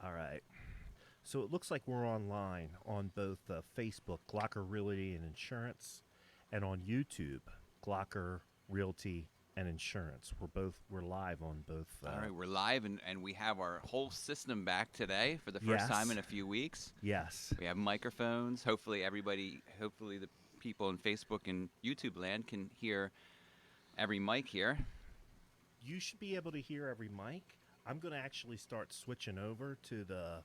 All right. So it looks like we're online on both Facebook, Glocker Realty and Insurance, and on YouTube, Glocker Realty and Insurance. We're live on both. All right, we're live, and we have our whole system back today for the first time in a few weeks. Yes. We have microphones. Hopefully the people in Facebook and YouTube land can hear every mic here. You should be able to hear every mic. I'm going to actually start switching over to the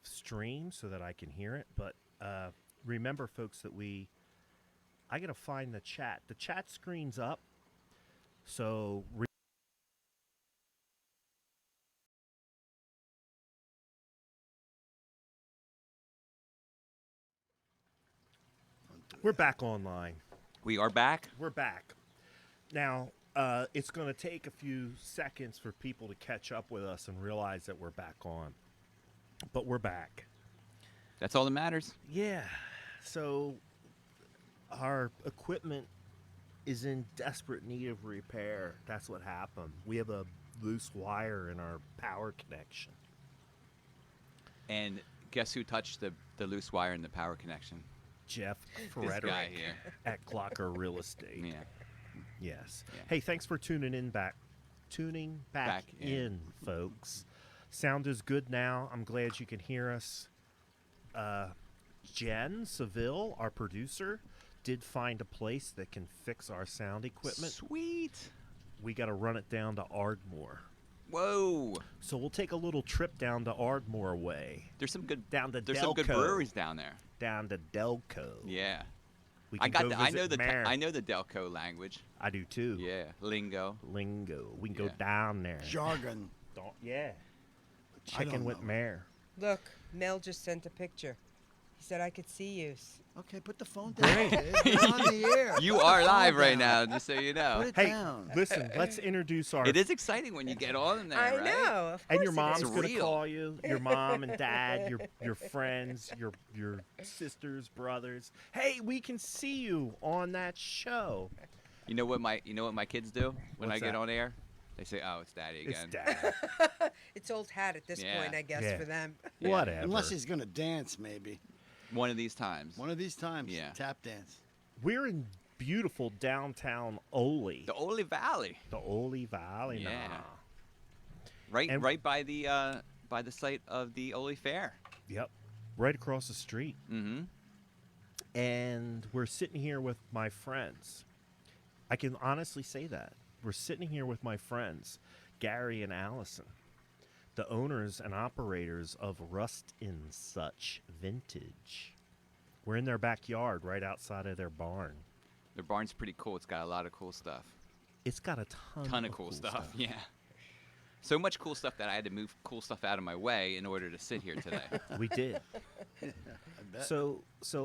stream so that I can hear it. But remember, folks, that I got to find the chat. The chat screen's up. So we're back online. We are back. We're back. Now, it's going to take a few seconds for people to catch up with us and realize that we're back on. But we're back. That's all that matters. Yeah. So our equipment is in desperate need of repair. That's what happened. We have a loose wire in our power connection. And guess who touched the loose wire in the power connection? Jeff This Frederick guy here. at Glocker Real Estate. Yeah. Yes. Yeah. Hey, thanks for tuning back in, folks. Sound is good now. I'm glad you can hear us. Jen Seville, our producer, did find a place that can fix our sound equipment. Sweet. We got to run it down to Ardmore. Whoa. So we'll take a little trip down to Ardmore way. There's some good Delco. breweries down there. Down to Delco. Yeah. We I can got go I visit know Mare. I know the Delco language. I do too. Yeah, lingo. Lingo. We can Yeah. go down there. Jargon. Yeah. I don't Chicken with know. Mare. Look, Mel just sent a picture. He said I could see you. Okay, put the phone down. Kid. You're on the air. You Put the are phone live right down. now, just so you know. Put it Hey, down. listen, let's introduce our... It is exciting when you get on there, I right? know. Of And your course it mom's is. going to real. call you, your mom and dad, your friends, your sisters, brothers. Hey, we can see you on that show. You know what my kids do when What's I get that? on air? They say, "Oh, it's Daddy It's again." dad. It's old hat at this Yeah. point, I guess, Yeah. for them. Yeah. Whatever. Unless he's going to dance, maybe. One of these times. One of these times. Yeah. Tap dance. We're in beautiful downtown Oley. The Oley Valley, The Oley Valley. Yeah. Nah. right, And- right by the site of the Oley Fair. Yep. Right across the street. Mm-hmm. And we're sitting here with my friends. I can honestly say that. We're sitting here with my friends, Gary and Allison, the owners and operators of RustnSuch Vintage. We're in their backyard right outside of their barn. Their barn's pretty cool. It's got a lot of cool stuff. It's got a ton of cool stuff. Yeah. So much cool stuff that I had to move cool stuff out of my way in order to sit here today. We did. I bet. So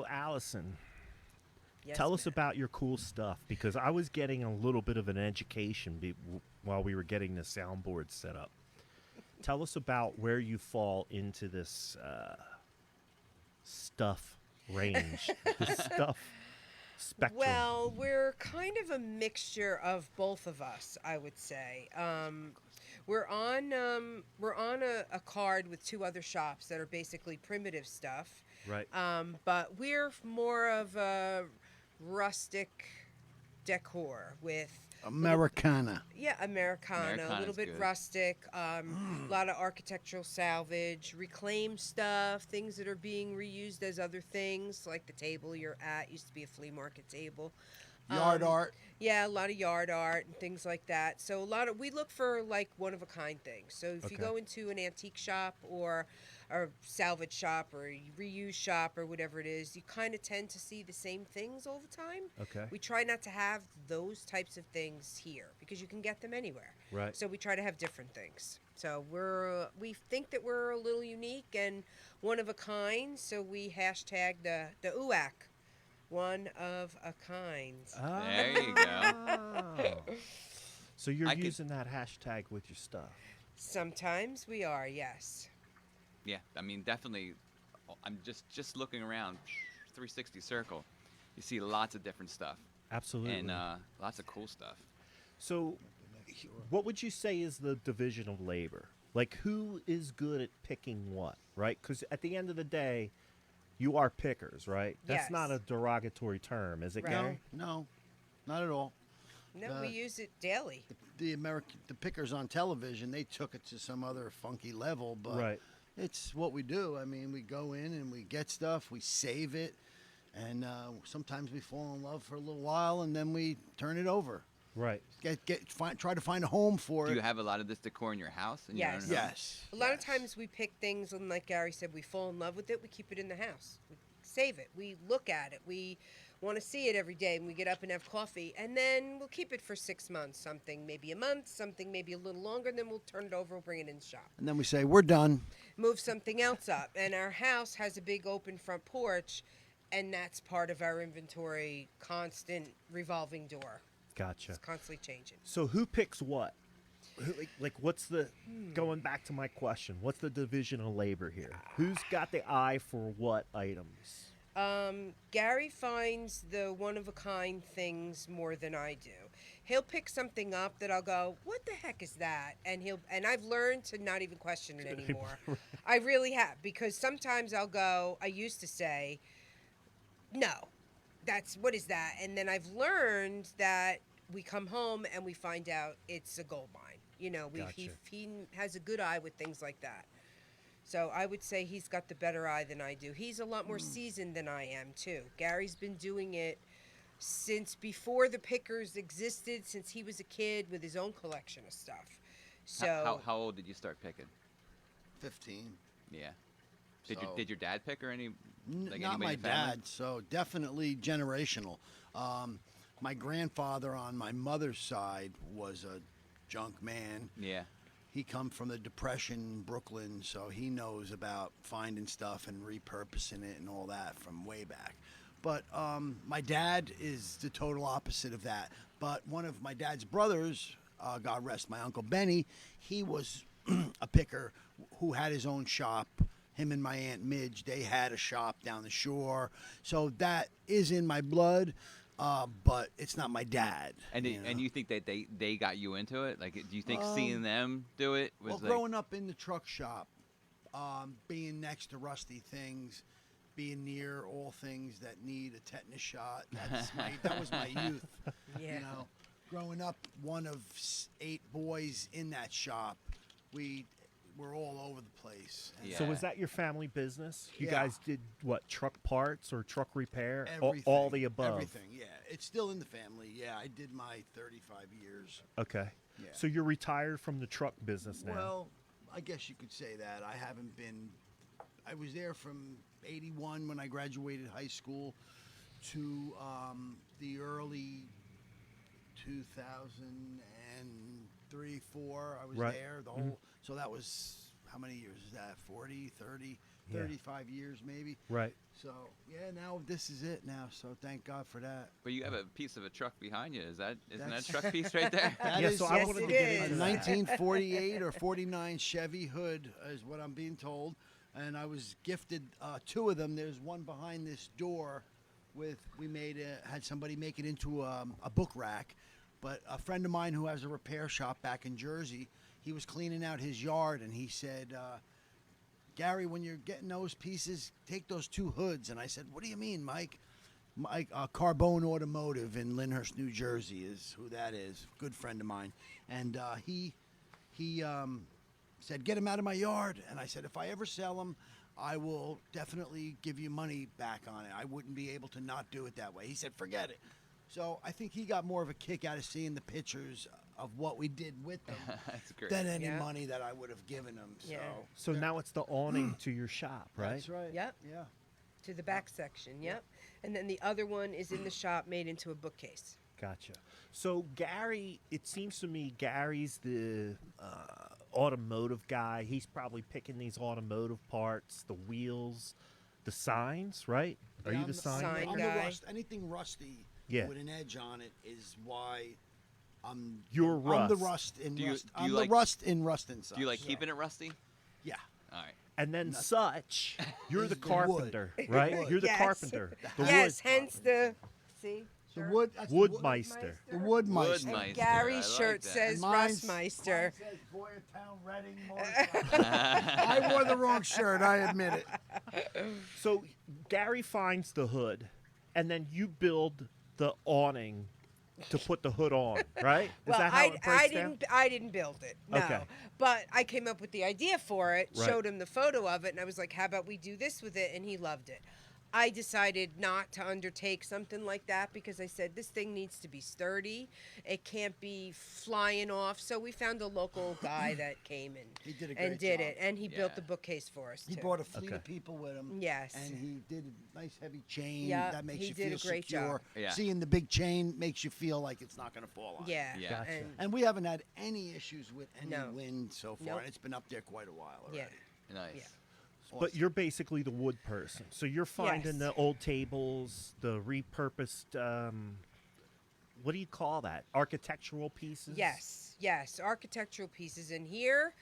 Allison, Yes, tell us ma'am. about your cool stuff, because I was getting a little bit of an education while we were getting the soundboard set up. Tell us about where you fall into this stuff range, the stuff spectrum. Well, we're kind of a mixture of both of us, I would say. We're on a card with two other shops that are basically primitive stuff. Right. But we're more of a rustic decor with Americana. Americana, a Americana's little bit good. rustic, a lot of architectural salvage, reclaimed stuff, things that are being reused as other things, like the table you're at used to be a flea market table. Yard art. Yeah, a lot of yard art and things like that. So we look for like one of a kind things. So if you Okay. go into an antique shop or a salvage shop or a reuse shop or whatever it is, you kind of tend to see the same things all the time. Okay. We try not to have those types of things here because you can get them anywhere. Right. So we try to have different things. So we think that we're a little unique and one of a kind. So we hashtag the UAC, one of a kind. There you go. So you're I could- using that hashtag with your stuff. Sometimes we are, yes. Yeah, I mean, definitely. I'm just looking around, 360 circle. You see lots of different stuff Absolutely. and lots of cool stuff. So what would you say is the division of labor? Like, who is good at picking what, right? Because at the end of the day, you are pickers, right? That's not Yes. a derogatory term, is it, Right. Gary? No, not at all. No, we use it daily. The pickers on television, they took it to some other funky level, but Right. it's what we do. I mean, we go in and we get stuff, we save it, and sometimes we fall in love for a little while, and then we turn it over. Right. Try to find a home for Do it. you have a lot of this decor in your house? In your Yes. own home? Yes. A lot of yes. times we pick things, and like Gary said, we fall in love with it. We keep it in the house. We save it. We look at it. We want to see it every day, and we get up and have coffee, and then we'll keep it for 6 months. Something maybe a month, something maybe a little longer, and then we'll turn it over and bring it in the shop. And then we say, we're done. Move something else up. And our house has a big open front porch, and that's part of our inventory, constant revolving door. Gotcha. It's constantly changing. So who picks what? Like, what's the, going back to my question, what's the division of labor here? Who's got the eye for what items? Gary finds the one-of-a-kind things more than I do. He'll pick something up that I'll go, what the heck is that? And I've learned to not even question it anymore. I really have, because sometimes I'll go, I used to say, no, what is that? And then I've learned that we come home and we find out it's a gold mine. You know, he has a good eye with things like that. So I would say he's got the better eye than I do. He's a lot more seasoned than I am, too. Gary's been doing it since before the pickers existed, since he was a kid with his own collection of stuff. So How old did you start picking? 15. Yeah. So- Did your dad pick or any? Like Not anybody my in the family? dad, so definitely generational. My grandfather on my mother's side was a junk man. Yeah. He come from the Depression, Brooklyn, so he knows about finding stuff and repurposing it and all that from way back. But my dad is the total opposite of that. But one of my dad's brothers, God rest my Uncle Benny, he was a picker who had his own shop. Him and my Aunt Midge, they had a shop down the shore. So that is in my blood, but it's not my dad. And you know? and you think that they got you into it? Like, do you think seeing them do it was Well, like? growing up in the truck shop, being next to rusty things, being near all things that need a tetanus shot, that was my youth. Yeah. You know, growing up, one of 8 boys in that shop, we were all over the place. And Yeah. So was that your family business? You Yeah. guys did what, truck parts or truck repair? Everything, All the above? Everything, yeah. It's still in the family. Yeah, I did my 35 years. Okay. Yeah. So you're retired from the truck business now? Well, I guess you could say that. I was there from 81 when I graduated high school to the early 2003, 4. I was Right. there. So that was, how many years is that? 40, 30, Yeah. 35 years maybe. Right. So, yeah, now this is it now. So thank God for that. But you have a piece of a truck behind you. Isn't that a That's- truck piece right there? That Yeah, is so I Yes, wanted it to get is. into a that. 1948 or 49 Chevy hood is what I'm being told, and I was gifted 2 of them. There's one behind this door had somebody make it into a book rack, but a friend of mine who has a repair shop back in Jersey, he was cleaning out his yard and he said, Gary, when you're getting those pieces, take those 2 hoods. And I said, what do you mean, Mike? Mike, Carbone Automotive in Lyndhurst, New Jersey is who that is. Good friend of mine. And he said, get them out of my yard. And I said, if I ever sell them, I will definitely give you money back on it. I wouldn't be able to not do it that way. He said, forget it. So I think he got more of a kick out of seeing the pictures of what we did with them That's great. than any Yeah. money that I would have given him. Yeah. So now it's the awning to your shop, right? That's right. Yep. Yeah. To the back section, yep. And then the other one is in the shop, made into a bookcase. Gotcha. So Gary, it seems to me Gary's the automotive guy. He's probably picking these automotive parts, the wheels, the signs, right? Are Yeah, you I'm the sign? sign maker? I'm guy. the rust. Anything rusty Yeah. with an edge on it is why I'm. You're I'm the Rust. rust in Do you- rust. do you I'm like- the rust in RustnSuch. Do you like so, keeping it rusty? Yeah. All right. And then such, you're Is the the wood. carpenter, right? wood. You're the Yes. carpenter. The Yes, wood hence the, see? The wood. That's the Woodmeister. The Woodmeister. Woodmeister. And Gary's I like shirt that. says Mine's- Rustmeister. Mine says Boyertown Reading Motorcycle. I wore the wrong shirt. I admit it. So Gary finds the hood, and then you build the awning to put the hood on, right? Is Well, that how it breaks down? I didn't build it. No. Okay. But I came up with the idea for it, Right. showed him the photo of it, and I was like, how about we do this with it? And he loved it. I decided not to undertake something like that because I said this thing needs to be sturdy. It can't be flying off. So we found a local guy that came He did a and great did job. it, and he built Yeah. the bookcase for us He too. brought a fleet Okay. of people with him. Yes. And he did a nice heavy chain Yeah, that makes he you did a feel great secure. job. Yeah. Seeing the big chain makes you feel like it's not going to fall on. Yeah. Yeah. Gotcha. And we haven't had any issues with any No. wind so far. Nope. And it's been up there quite a while already. Yeah. Nice. Yeah. But you're basically the wood person. So you're finding Yes. the old tables, the repurposed, what do you call that? Architectural pieces? Yes, architectural pieces in here.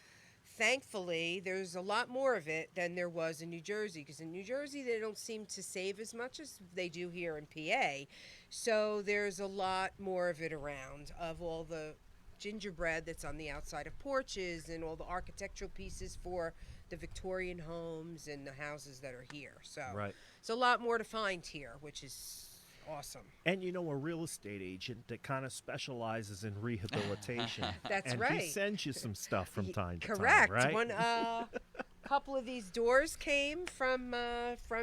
Thankfully, there's a lot more of it than there was in New Jersey because in New Jersey they don't seem to save as much as they do here in PA. So there's a lot more of it around of all the gingerbread that's on the outside of porches and all the architectural pieces for the Victorian homes and the houses that are here. So Right. it's a lot more to find here, which is awesome. And you know, a real estate agent that kind of specializes in rehabilitation. That's and right. he sends you some stuff from time to Correct. time, right? One couple of these doors came from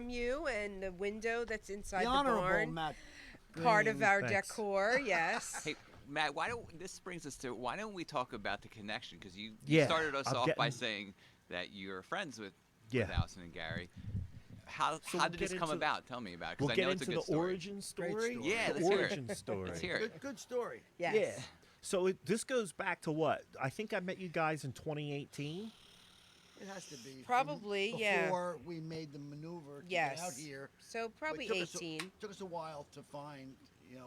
you, and the window that's inside The the Honorable barn, Matt part of Green. our Thanks. decor. Yes. Hey, Matt, this brings us to why don't we talk about the connection? Because you Yeah, started us I'm off by getting- saying that you're friends with Yeah. Allison and Gary. How So how we'll did get this come into- about? Tell me about it. We'll Because I get know it's a into good the story. origin Great story. story. Yeah, the let's hear it. origin story. Let's hear it. Good story. Yes. Yeah. So this goes back to what? I think I met you guys in 2018. It has to be. Probably, yeah. Before we made the maneuver to Yes. get out here. So probably It took us 18. took us a while to find,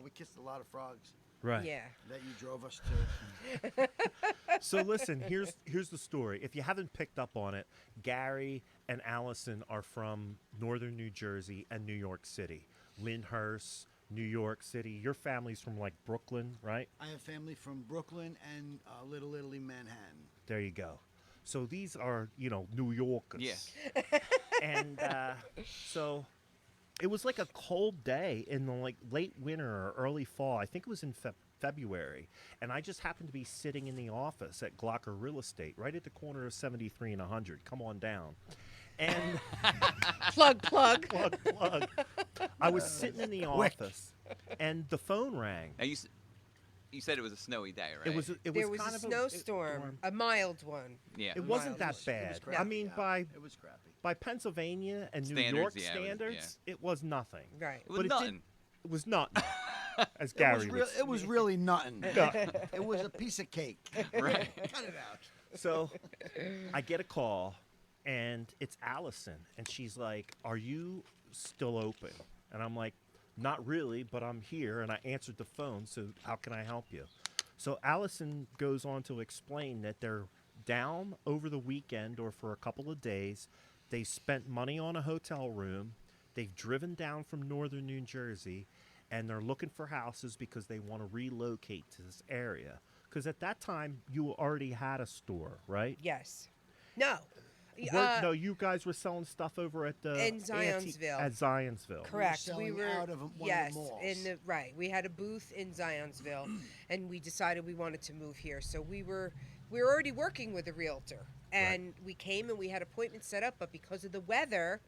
we kissed a lot of frogs Right. Yeah. that you drove us to. So listen, here's the story. If you haven't picked up on it, Gary and Allison are from northern New Jersey and New York City. Lyndhurst, New York City. Your family's from like Brooklyn, right? I have family from Brooklyn and Little Italy, Manhattan. There you go. So these are, New Yorkers. Yeah. And so it was like a cold day in the like late winter or early fall. I think it was in February. And I just happened to be sitting in the office at Glocker Real Estate, right at the corner of 73 and 100. Come on down. And Plug. plug. I was sitting in the office, and the phone rang. Now you said it was a snowy day, right? It was There was kind a of snowstorm, a mild one. Yeah. It wasn't mild. that bad. It was I mean, crappy, it was crappy. by Pennsylvania and New Standards, York yeah, standards, it was nothing. Right. It was but nothing. It was nothing, as It Gary was, would it was really nothing. say. It was a piece of cake. Right. Cut it out. So I get a call, and it's Allison, and she's like, "Are you still open?" And I'm like, "Not really, but I'm here." And I answered the phone, so how can I help you? So Allison goes on to explain that they're down over the weekend or for a couple of days. They spent money on a hotel room. They've driven down from northern New Jersey, and they're looking for houses because they want to relocate to this area. Because at that time, you already had a store, right? Yes. No. No, you guys were selling stuff over at the In Zionsville. At Zionsville. Correct. selling We were out of one of the yes, malls. We had a booth in Zionsville, and we decided we wanted to move here. So we were already working with a realtor, and we came and we had appointments set up. But because of the weather,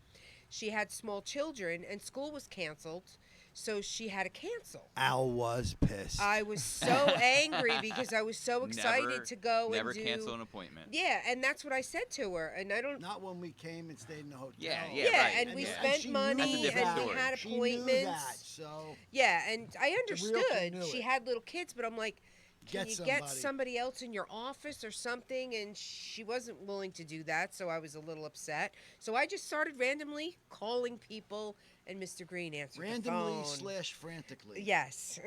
she had small children, and school was canceled, so she had to cancel. Al was pissed. I was so angry because I was so excited Never- to go Never and do. cancel an appointment. Yeah, and that's what I said to her, and I don't. Not when we came and stayed in the hotel. Yeah, Yeah, right. and we Yeah. spent she knew money That's a different and we story. had She knew appointments. that, so Yeah, and I realtor understood knew she it. had little kids, but I'm like, can Get you get somebody. somebody else in your office or something? And she wasn't willing to do that, so I was a little upset. So I just started randomly calling people, and Mr. Green answered randomly the phone. / frantically. Yes.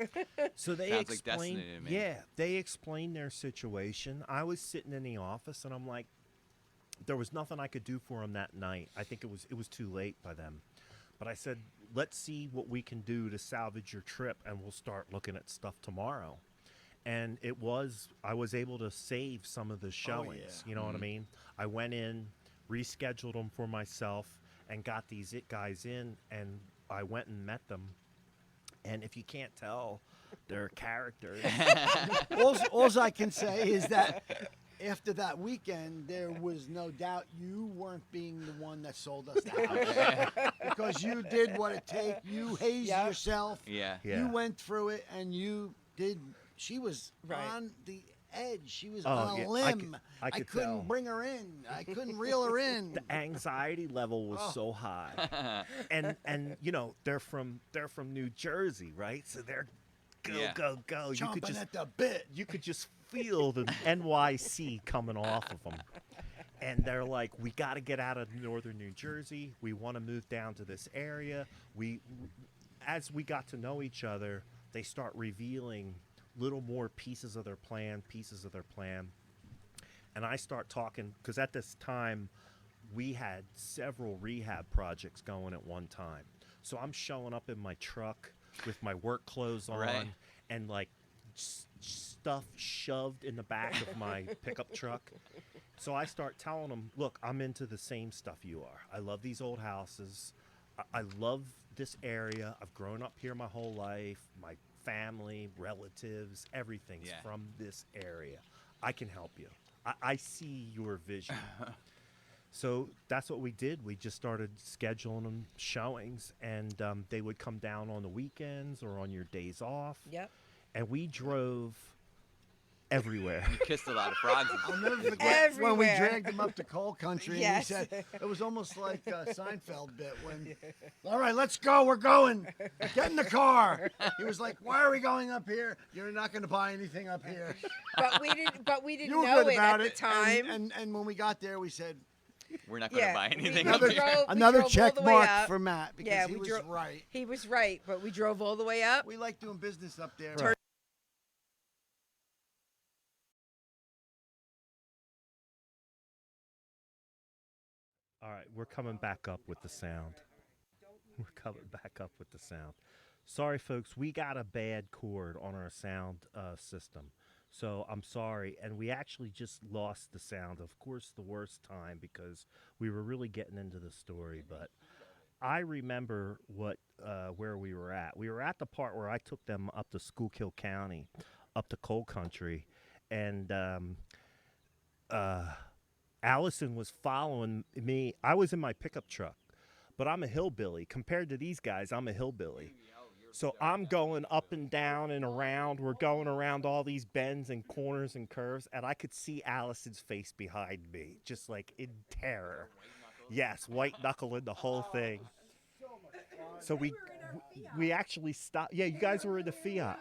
So they Sounds like explained, destiny to me. yeah, they explained their situation. I was sitting in the office, and I'm like, there was nothing I could do for them that night. I think it was too late by them. But I said, let's see what we can do to salvage your trip, and we'll start looking at stuff tomorrow. And I was able to save some of the showings. yeah. You know what I mean? I went in, rescheduled them for myself, and got these it guys in, and I went and met them. And if you can't tell, they're characters. All I can say is that after that weekend, there was no doubt you weren't being the one that sold us the house. Because you did what it takes. You hazed Yep. yourself. Yeah. Yeah. You went through it, and you did. She was Right. on the edge. She was Oh, on a yeah, limb. I could couldn't tell. bring her in. I couldn't reel her in. The anxiety level was so high, and you know they're from New Jersey, right? So they're Yeah. go. You could Chomping at the bit. just feel the NYC coming off of them, and they're like, we got to get out of northern New Jersey. We want to move down to this area. As we got to know each other, they start revealing little more pieces of their plan. And I start talking, because at this time, we had several rehab projects going at one time. So I'm showing up in my truck with my work clothes on Right. and like stuff shoved in the back of my pickup truck. So I start telling them, look, I'm into the same stuff you are. I love these old houses. I love this area. I've grown up here my whole life. My family, relatives, everything's Yeah. from this area. I can help you. I see your vision. So that's what we did. We just started scheduling them showings, and they would come down on the weekends or on your days off. Yep. And we drove everywhere. You kissed a lot of frogs. I'll never forget when we Everywhere. dragged him up to coal country. Yes. And he said it was almost like a Seinfeld bit when, all right, let's go. We're going. Get in the car. He was like, why are we going up here? You're not going to buy anything up here. But we didn't You were know good it about at it. the time. And when we got there, we said We're not going to Yeah, buy we- anything. we up another here. drove- another all check the way mark up. for Matt because Yeah, he we was drove- right. He was right, but we drove all the way up. We like doing business up there. Right. All right, we're coming back up with the sound. We're coming back up with the sound. Sorry, folks, we got a bad cord on our sound system. So I'm sorry. And we actually just lost the sound. Of course, the worst time because we were really getting into the story. But I remember where we were at. We were at the part where I took them up to Schuylkill County, up to coal country. And Allison was following me. I was in my pickup truck, but I'm a hillbilly. Compared to these guys, I'm a hillbilly. So I'm going up and down and around. We're going around all these bends and corners and curves, and I could see Allison's face behind me, just like in terror. Yes, white knuckling the whole thing. So we actually stopped. Yeah, you guys were in the Fiat.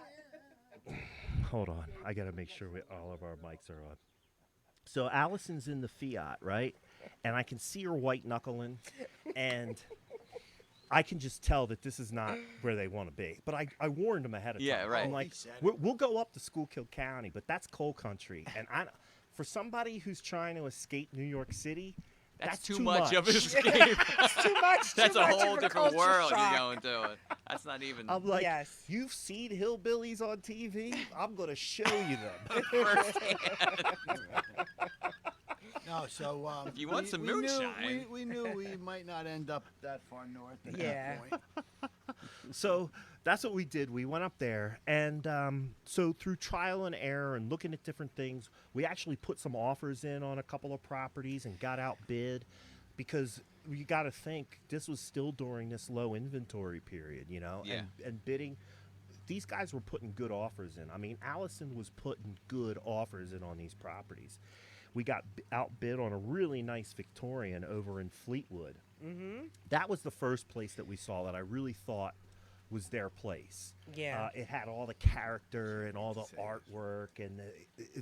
Hold on, I gotta make sure all of our mics are on. So Allison's in the Fiat, right? And I can see her white knuckling, and I can just tell that this is not where they want to be. But I warned them ahead of time. Yeah, right. I'm Oh, like, he said we'll go up to Schuylkill County, but that's coal country. And for somebody who's trying to escape New York City, That's too much of an escape. It's too much. That's too a much whole of a different culture world shock. you're going to. That's not even. I'm like, Yes. you've seen hillbillies on TV? I'm going to show you them. No, so If you want some we knew- moonshine. we knew we might not end up that far north at Yeah. that point. So that's what we did. We went up there, and so through trial and error and looking at different things, we actually put some offers in on a couple of properties and got outbid because you got to think this was still during this low inventory period, you know, Yeah. and bidding. These guys were putting good offers in. I mean, Allison was putting good offers in on these properties. We got outbid on a really nice Victorian over in Fleetwood. Mm-hmm. That was the first place that we saw that I really thought was their place. Yeah. It had all the character and all the artwork and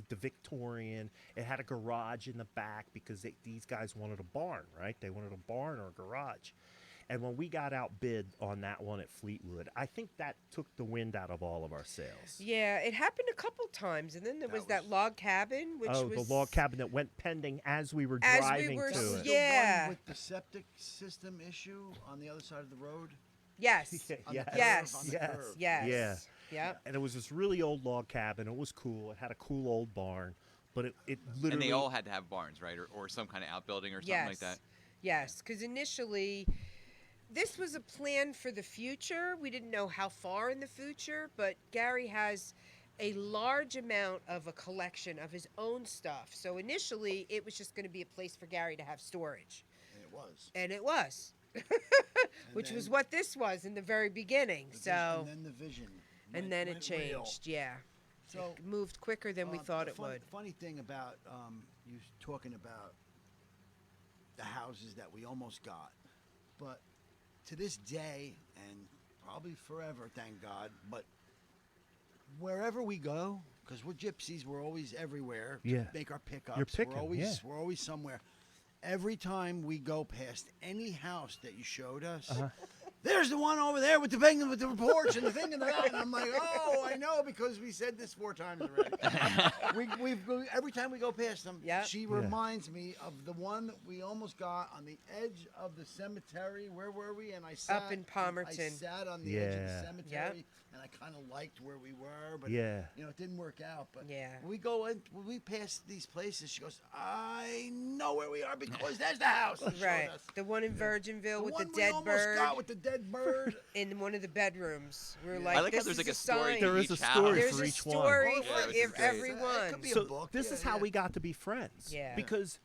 the Victorian. It had a garage in the back because these guys wanted a barn, right? They wanted a barn or a garage. And when we got outbid on that one at Fleetwood, I think that took the wind out of all of our sails. Yeah, it happened a couple times, and then there was that was- log cabin, which Oh, was the log cabin that went pending as we were As we driving were to That was it. the Yeah. one with the septic system issue on the other side of the road. Yes, On the Yes. curve, Yes. on the Yes. curve. yes, Yeah. yep. And it was this really old log cabin. It was cool. It had a cool old barn, but it literally. And they all had to have barns, right, or some kind of outbuilding or something like that. Yes, because initially this was a plan for the future. We didn't know how far in the future, but Gary has a large amount of a collection of his own stuff. So initially it was just going to be a place for Gary to have storage. And it was. And it was. Which was then- what this was in the very beginning. The So and then the vision. and went- then it went real. changed. Yeah. So It moved quicker than we thought the it would. Funny thing about you talking about the houses that we almost got, but to this day and probably forever, thank God. But wherever we go, because we're gypsies, we're always everywhere. To Yeah. make our pickups. You're picking, we're always somewhere. Every time we go past any house that you showed us, there's the one over there with the thing, with the porch and the thing and that. And I'm like, oh, I know, because we said this 4 times already. Every time we go past them, Yep. she reminds me of the one that we almost got on the edge of the cemetery. Where were we? And I sat in Palmerton. I sat on the edge of the Yeah. cemetery, and I kind of liked where we were, but Yeah. it didn't work out. But Yeah. when we go in, when we pass these places, she goes, I know where we are because there's the house. She showed Right. us. The one in Virginville with the one we dead almost bird got with the dead bird. in one of the bedrooms. We were Yeah. like, I like how this there's is like a story. sign. There is each a story house. There's for a each one. story Oh, for yeah, which is great. everyone. It could be a So book. this Yeah, is how yeah. we got to be friends. Yeah. Because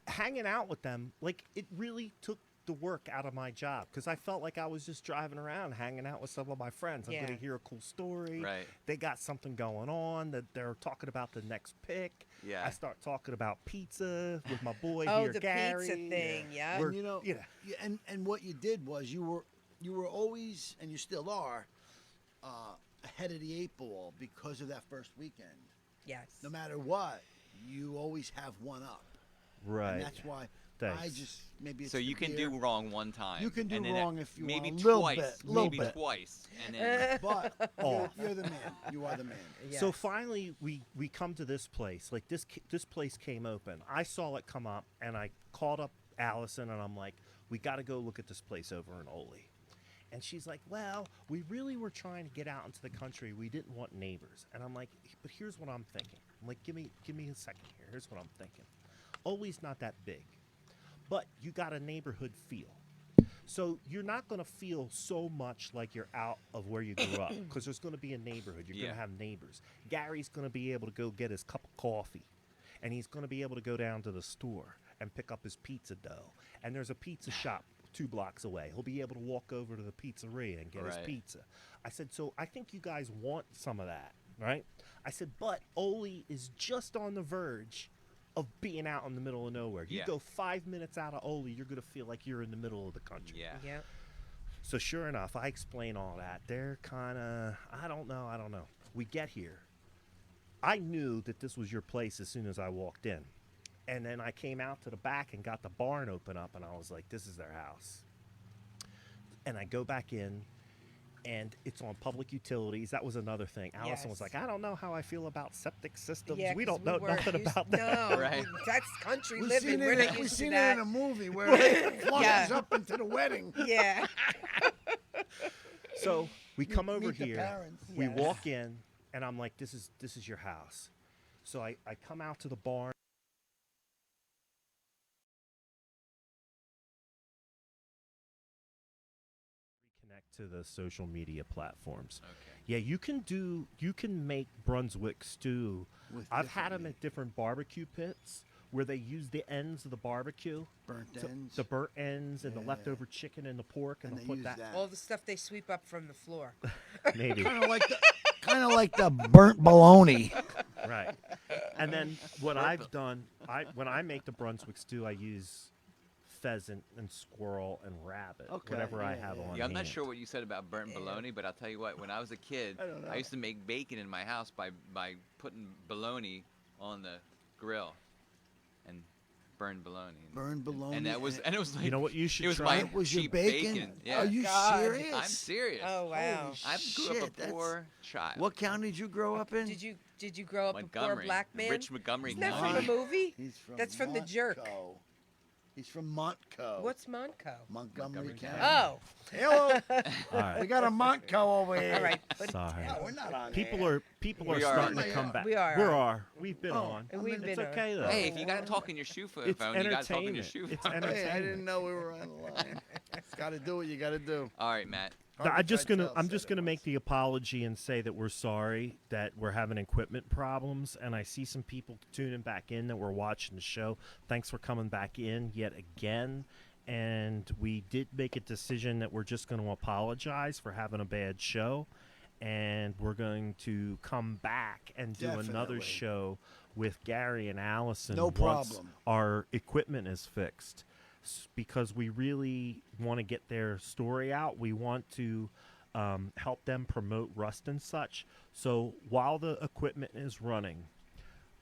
hanging out with them, like, it really took the work out of my job because I felt like I was just driving around hanging out with some of my friends. I'm Yeah. going to hear a cool story. Right. They got something going on that they're talking about the next pick. Yeah. I start talking about pizza with my boy Oh, here, the Gary. pizza thing, yeah. We're- And yeah, and what you did was you were always, and you still are, ahead of the 8 ball because of that first weekend. Yes. No matter what, you always have one up, Right. and that's why I Thanks. just maybe it's So the you can beer, do wrong one time. You can do and then wrong if you maybe want, a little twice, bit, little maybe bit. twice, and then but Off. you're the man. You are the man. So Yes. finally, we come to this place. Like this place came open. I saw it come up, and I called up Allison, and I'm like, we got to go look at this place over in Oley. And she's like, well, we really were trying to get out into the country. We didn't want neighbors. And I'm like, but here's what I'm thinking. I'm like, give me a second here. Here's what I'm thinking. Oley's not that big, but you got a neighborhood feel. So you're not going to feel so much like you're out of where you grew up because there's going to be a neighborhood. You're going Yeah. to have neighbors. Gary's going to be able to go get his cup of coffee, and he's going to be able to go down to the store and pick up his pizza dough. And there's a pizza shop 2 blocks away. He'll be able to walk over to the pizzeria and get his Right. pizza. I said, so I think you guys want some of that, right? I said, but Oley is just on the verge of being out in the middle of nowhere. You Yeah. go 5 minutes out of Oley, you're going to feel like you're in the middle of the country. yeah. Yeah. So sure enough, I explain all that. They're kind of, I don't know. We get here. I knew that this was your place as soon as I walked in. And then I came out to the back and got the barn open up, and I was like, this is their house. And I go back in, and it's on public utilities. That was another thing. Allison was Yes. like, I don't know how I feel about septic systems. Yeah, we 'cause don't know weren't nothing used- about that. No, Right. that's country We've living. seen We're it. not We've used to seen it that. in a movie where it flies Yeah. up into the wedding. Yeah. So we come over Meet the here. parents. We Yes. walk in, and I'm like, this is your house. So I come out to the barn. Reconnect to the social media platforms. Okay. Yeah, you can make Brunswick stew. With I've had different them at different barbecue pits where they use the ends of the barbecue, burnt to- ends. the burnt ends and the Yeah. leftover chicken and the pork, and and they'll they put use that. All the stuff they sweep up from the floor. maybe. Kind of like the burnt bologna. Right. And then what I've done, when I make the Brunswick stew, I use pheasant and squirrel and rabbit, Okay, whatever I yeah, have yeah. on Yeah, I'm not hand. sure what you said about burnt bologna, but I'll tell you what. When I was a kid, I don't know. I used to make bacon in my house by putting bologna on the grill and burned bologna. Burned bologna. And that was, and it was like, You know what you should it was try? my That was your cheap bacon? Yeah. Are you God. serious? I'm serious. Oh wow. Holy I grew shit, up a that's- poor child. What county did you grow up in? Did you grow up a poor Montgomery. black man? Rich Montgomery Isn't that County. from the movie? He's from That's from The Jerk. Montco. He's from Montco. What's Montco? Montgomery County? Oh, Hello. All right. We got a Montco over here. all right. But Sorry. No, we're not on People air. are We are starting on to air. come back. We are. We've been Oh, on. And we've It's been on. okay though. Hey, if you got to talk in your shoe phone, It's you got to talk in your entertainment. shoe It's phone. entertainment. Hey, I didn't know we were on the line. Got to do what you got to do. All right, Matt. I'm just gonna make the apology and say that we're sorry that we're having equipment problems, and I see some people tuning back in that were watching the show. Thanks for coming back in yet again. And we did make a decision that we're just going to apologize for having a bad show, and we're going to come back and do another Definitely. show with Gary and Allison No once problem. our equipment is fixed, because we really want to get their story out. We want to help them promote RustnSuch. So while the equipment is running,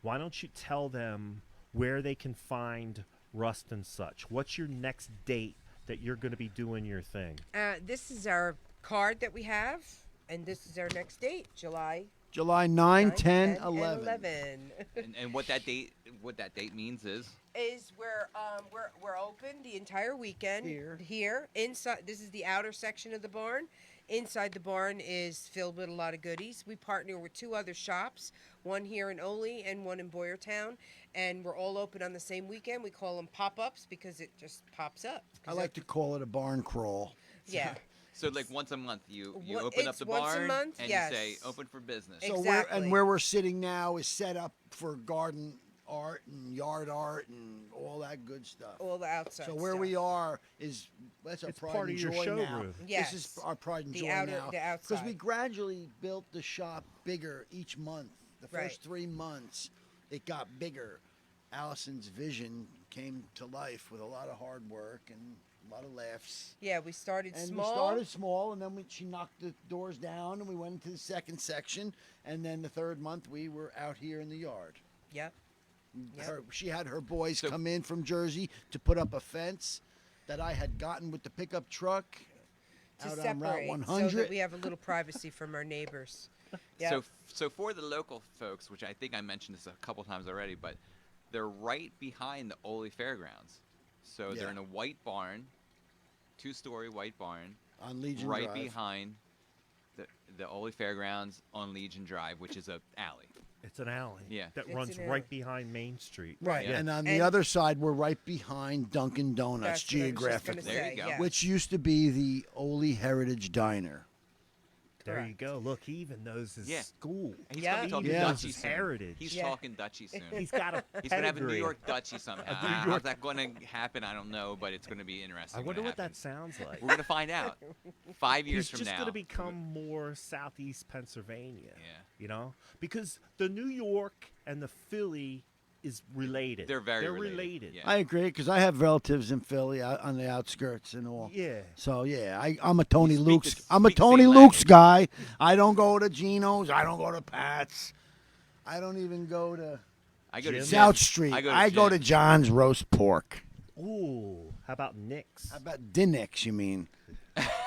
why don't you tell them where they can find RustnSuch? What's your next date that you're going to be doing your thing? this is our card that we have, and this is our next date, July July 9, 10, 10, 11. 11. And what that date means is Is we're open the entire weekend here inside. This is the outer section of the barn. Inside the barn is filled with a lot of goodies. We partner with 2 other shops, one here in Oley and one in Boyertown, and we're all open on the same weekend. We call them pop-ups because it just pops up. I like to call it a barn crawl. Yeah. so like once a month you Wha- open up it's the once a barn month, and yes. you say open for business. So Exactly. where we're sitting now is set up for garden art and yard art and all that good stuff. All the outside So where stuff. we are is that's our It's pride part and of your joy now. showroom. Yes. This is our pride and The joy outer- now. the Because we outside. gradually built the shop bigger each month. The Right. first 3 months, it got bigger. Allison's vision came to life with a lot of hard work and a lot of laughs. Yeah, we started And small. we started small, and then she knocked the doors down, and we went into the second section, and then the third month we were out here in the yard. Yep. Yep. She had her boys So- come in from Jersey to put up a fence that I had gotten with the pickup truck To out on separate Route so 100. that we have a little privacy from our neighbors. Yep. So for the local folks, which I think I mentioned this a couple times already, but they're right behind the Oley Fairgrounds. So they're Yeah. in a white barn, 2-story white barn, on Legion right Drive. behind the Oley Fairgrounds on Legion Drive, which is a alley. It's an alley Yeah. that It's runs an alley. right behind Main Street. Right, Yeah. and on the And- other side, we're right behind Dunkin' Donuts That's what I was just geographically, gonna There you say, go. yes. which used to be the Oley Heritage Diner. There you Correct. go. Look, he even knows his Yeah. school. He's Yeah. gonna be talking He Yeah. knows Dutchy his soon. heritage. He's Yeah. talking Dutchy soon. He's got a He's gonna have a New pedigree. York Dutchy somehow. New York- How's that going to happen? I don't know, but it's going to be interesting. I when wonder it what that happens. sounds like. We're going to find out 5 years He's from just now. going to become more Southeast Pennsylvania. Yeah. You know, because the New York and the Philly is related. They're very related. Yeah. I agree, because I have relatives in Philly on the outskirts and all. Yeah. So yeah, I'm a Tony You speak Luke's. the- I'm a speak the Tony same Luke's language. guy. I don't go to Geno's. I don't go to Pat's. I don't even go to I go to Jim? South Jim's. Street. I go to to John's Roast Pork. Ooh, how about Nick's? How about Dinnick's, you mean?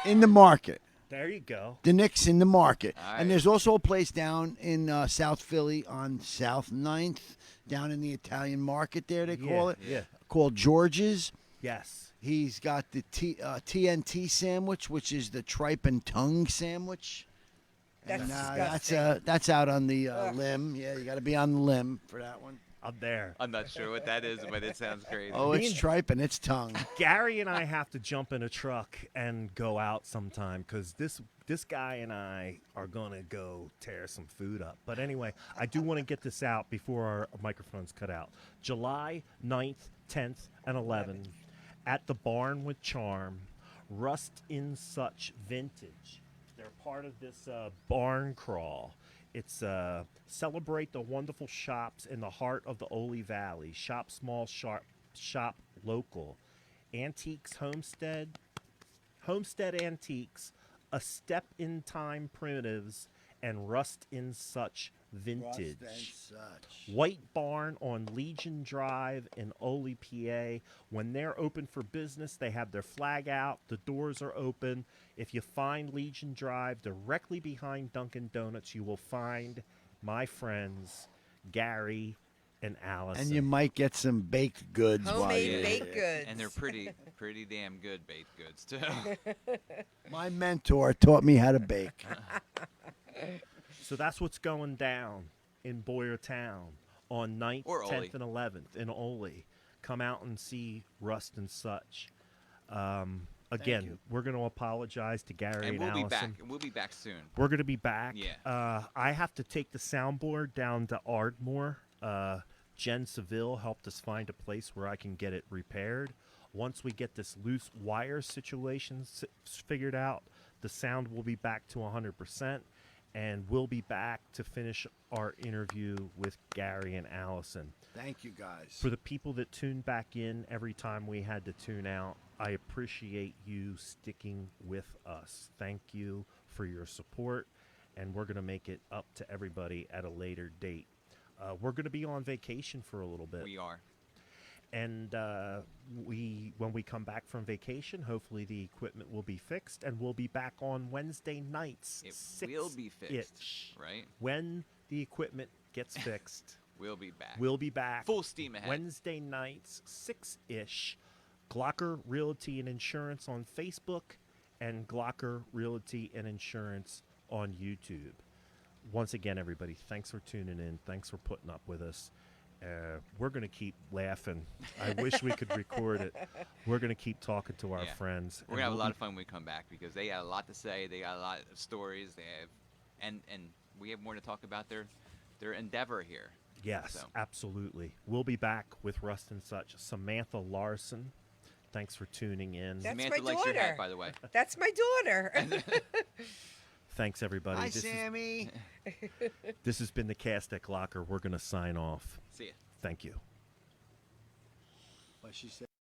In the market. There you go. Dinnick's in the market. All right. And there's also a place down in South Philly on South 9th, down in the Italian market there, they call it, Yeah. called George's. Yes. He's got the TNT sandwich, which is the tripe and tongue sandwich. That's And, disgusting. that's out on the Ugh. limb. Yeah, you got to be on the limb for that one. I'm there. I'm not sure what that is, but it sounds crazy. Oh, it's Bean- tripe and it's tongue. Gary and I have to jump in a truck and go out sometime because this guy and I are gonna go tear some food up. But anyway, I do want to get this out before our microphones cut out. July 9th, 10th, and 11th at the Barn with Charm, RustnSuch Vintage. They're part of this barn crawl. It's celebrate the wonderful shops in the heart of the Oley Valley. Shop small, shop local. Antiques Homestead, Homestead Antiques, A Step in Time Primitives, and RustnSuch Vintage. RustnSuch. White Barn on Legion Drive in Oley, PA. When they're open for business, they have their flag out. The doors are open. If you find Legion Drive directly behind Dunkin' Donuts, you will find my friends Gary and Allison. And you might get some baked goods while Homemade you're baked here. goods. And they're pretty damn good baked goods too. My mentor taught me how to bake. So that's what's going down in Boyertown on 9th, Or 10th, Oley. and 11th in Oley. Come out and see RustnSuch. Again, you. we're going to apologize to Gary And and we'll Allison. be back. We'll be back soon. We're going to be back. Yeah. I have to take the soundboard down to Ardmore. Jen Seville helped us find a place where I can get it repaired. Once we get this loose wire situation figured out, the sound will be back to 100%, and we'll be back to finish our interview with Gary and Allison. Thank you, guys. For the people that tune back in every time we had to tune out, I appreciate you sticking with us. Thank you for your support, and we're going to make it up to everybody at a later date. We're going to be on vacation for a little bit. We are. And when we come back from vacation, hopefully the equipment will be fixed, and we'll be back on Wednesday nights. It will be fixed, 6-ish. right? When the equipment gets fixed, We'll be back. we'll be back. Full steam ahead. Wednesday nights, 6-ish. Glocker Realty and Insurance on Facebook, and Glocker Realty and Insurance on YouTube. Once again, everybody, thanks for tuning in. Thanks for putting up with us. We're going to keep laughing. I wish we could record it. We're going to keep talking to our Yeah. friends. We're gonna have a lot of fun when we come back because they got a lot to say. They got a lot of stories. They have, and we have more to talk about their endeavor here. Yes, So. absolutely. We'll be back with RustnSuch. Samantha Larson, thanks for tuning in. That's Samantha my likes your daughter. hat, by the way. That's my daughter. Thanks, everybody. Hi, This is- Sammy. This has been the Cast at Glocker. We're going to sign off. See ya. Thank you. What she said.